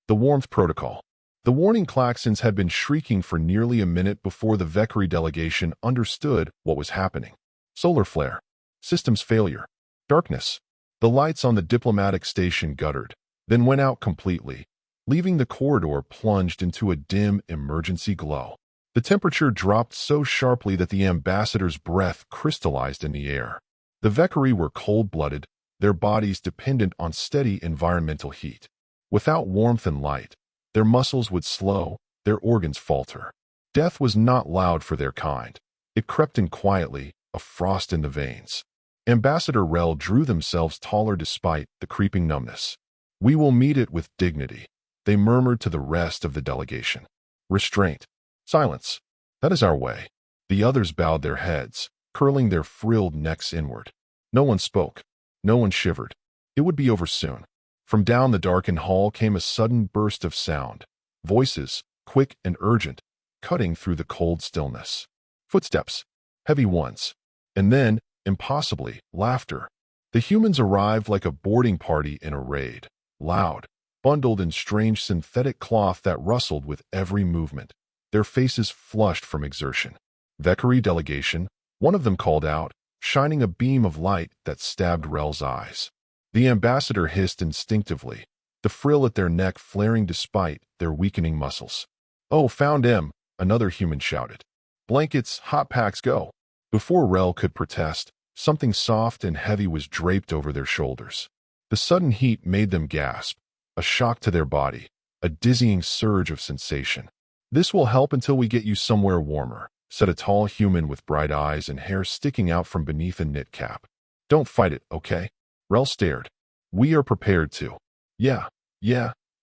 The warmth protocol. The warning klaxons had been shrieking for nearly a minute before the Vekari delegation understood what was happening. Solar flare. Systems failure. Darkness. The lights on the diplomatic station guttered, then went out completely, leaving the corridor plunged into a dim emergency glow. The temperature dropped so sharply that the ambassador's breath crystallized in the air. The Vekari were cold-blooded, their bodies dependent on steady environmental heat. Without warmth and light, their muscles would slow, their organs falter. Death was not loud for their kind. It crept in quietly, a frost in the veins. Ambassador Rel drew themselves taller despite the creeping numbness. "We will meet it with dignity," they murmured to the rest of the delegation. Restraint. Silence. That is our way. The others bowed their heads, curling their frilled necks inward. No one spoke. No one shivered. It would be over soon. From down the darkened hall came a sudden burst of sound. Voices, quick and urgent, cutting through the cold stillness. Footsteps. Heavy ones. And then, impossibly, laughter. The humans arrived like a boarding party in a raid. Loud, bundled in strange synthetic cloth that rustled with every movement. Their faces flushed from exertion. "Vekari delegation," one of them called out, shining a beam of light that stabbed Rel's eyes. The ambassador hissed instinctively, the frill at their neck flaring despite their weakening muscles. "Oh, found him," another human shouted. "Blankets, hot packs, go." Before Rel could protest, something soft and heavy was draped over their shoulders. The sudden heat made them gasp, a shock to their body, a dizzying surge of sensation. "This will help until we get you somewhere warmer," said a tall human with bright eyes and hair sticking out from beneath a knit cap. "Don't fight it, okay?" Rel stared. "We are prepared to." Yeah,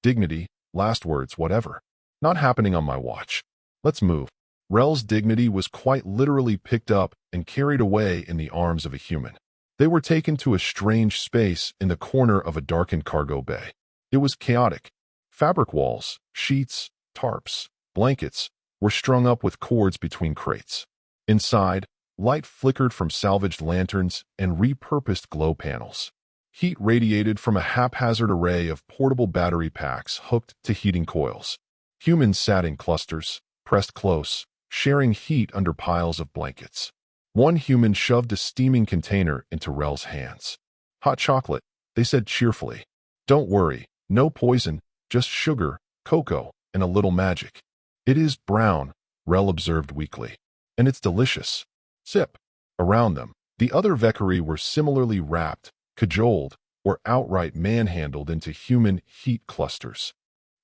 dignity, last words, whatever. "Not happening on my watch. Let's move." Rel's dignity was quite literally picked up and carried away in the arms of a human. They were taken to a strange space in the corner of a darkened cargo bay. It was chaotic. Fabric walls, sheets, tarps, blankets were strung up with cords between crates. Inside, light flickered from salvaged lanterns and repurposed glow panels. Heat radiated from a haphazard array of portable battery packs hooked to heating coils. Humans sat in clusters, pressed close, sharing heat under piles of blankets. One human shoved a steaming container into Rel's hands. "Hot chocolate," they said cheerfully. "Don't worry, no poison, just sugar, cocoa, and a little magic." "It is brown," Rel observed weakly. "And it's delicious." Sip. Around them, the other Vekari were similarly wrapped, cajoled, or outright manhandled into human heat clusters.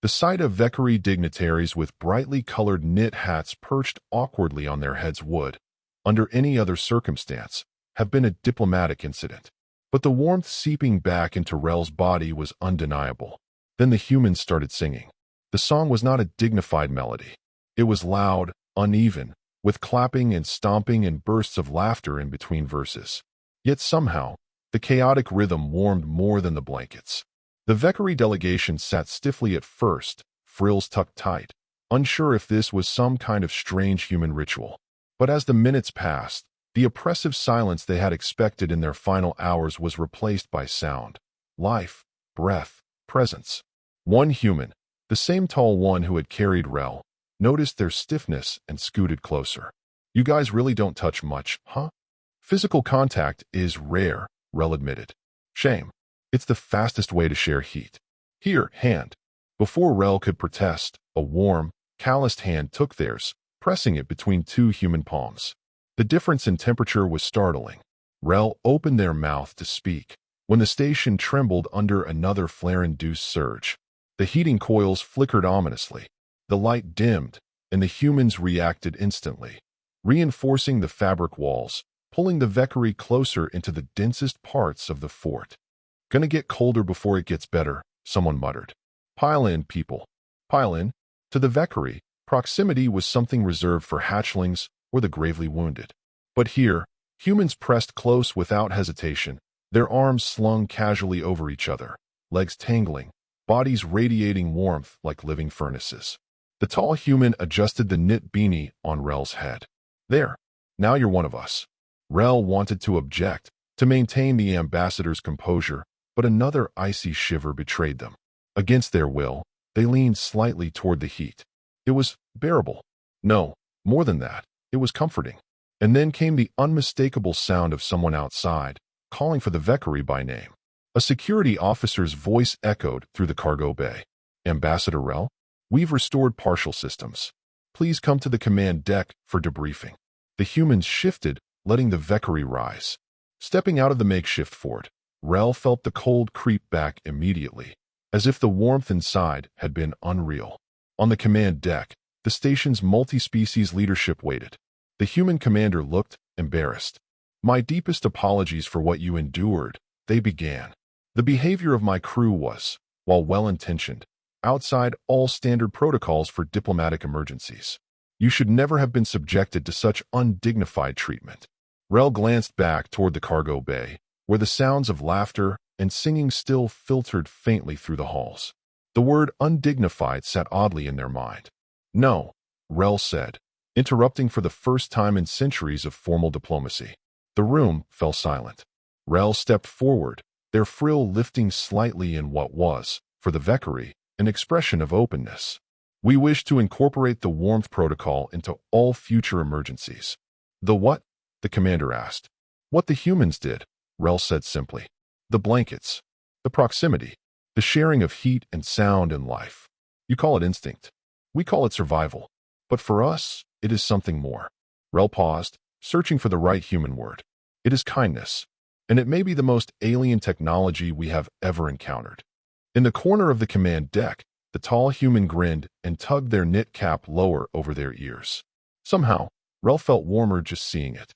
The sight of Vekari dignitaries with brightly colored knit hats perched awkwardly on their heads would, under any other circumstance, have been a diplomatic incident. But the warmth seeping back into Rel's body was undeniable. Then the humans started singing. The song was not a dignified melody. It was loud, uneven, with clapping and stomping and bursts of laughter in between verses. Yet somehow, the chaotic rhythm warmed more than the blankets. The Vekari delegation sat stiffly at first, frills tucked tight, unsure if this was some kind of strange human ritual. But as the minutes passed, the oppressive silence they had expected in their final hours was replaced by sound, life, breath, presence. One human, the same tall one who had carried Rel, noticed their stiffness and scooted closer. "You guys really don't touch much, huh?" "Physical contact is rare," Rel admitted. "Shame. It's the fastest way to share heat. Here, hand." Before Rel could protest, a warm, calloused hand took theirs, pressing it between two human palms. The difference in temperature was startling. Rel opened their mouth to speak, when the station trembled under another flare-induced surge. The heating coils flickered ominously. The light dimmed, and the humans reacted instantly, reinforcing the fabric walls, pulling the Vekari closer into the densest parts of the fort. "Gonna get colder before it gets better," someone muttered. "Pile in, people. Pile in." To the Vekari, proximity was something reserved for hatchlings or the gravely wounded. But here, humans pressed close without hesitation, their arms slung casually over each other, legs tangling, bodies radiating warmth like living furnaces. The tall human adjusted the knit beanie on Rel's head. "There. Now you're one of us." Rel wanted to object, to maintain the ambassador's composure, but another icy shiver betrayed them. Against their will, They leaned slightly toward the heat. It was bearable. No, more than that, it was comforting. And then came the unmistakable sound of someone outside, calling for the Vekari by name. A security officer's voice echoed through the cargo bay. Ambassador Rel, we've restored partial systems. Please come to the command deck for debriefing. The humans shifted, letting the Vekari rise. Stepping out of the makeshift fort, Rel felt the cold creep back immediately, as if the warmth inside had been unreal. On the command deck, the station's multi-species leadership waited. The human commander looked embarrassed. My deepest apologies for what you endured, they began. The behavior of my crew was, while well-intentioned, outside all standard protocols for diplomatic emergencies. You should never have been subjected to such undignified treatment. Rel glanced back toward the cargo bay, where the sounds of laughter and singing still filtered faintly through the halls. The word undignified sat oddly in their mind. No, Rel said, interrupting for the first time in centuries of formal diplomacy. The room fell silent. Rel stepped forward, their frill lifting slightly in what was, for the Vekari, an expression of openness. We wish to incorporate the warmth protocol into all future emergencies. The what? The commander asked. What the humans did, Rel said simply. The blankets, the proximity, the sharing of heat and sound and life. You call it instinct. We call it survival. But for us, it is something more. Rel paused, searching for the right human word. It is kindness, and it may be the most alien technology we have ever encountered. In the corner of the command deck, the tall human grinned and tugged their knit cap lower over their ears. Somehow, Rel felt warmer just seeing it.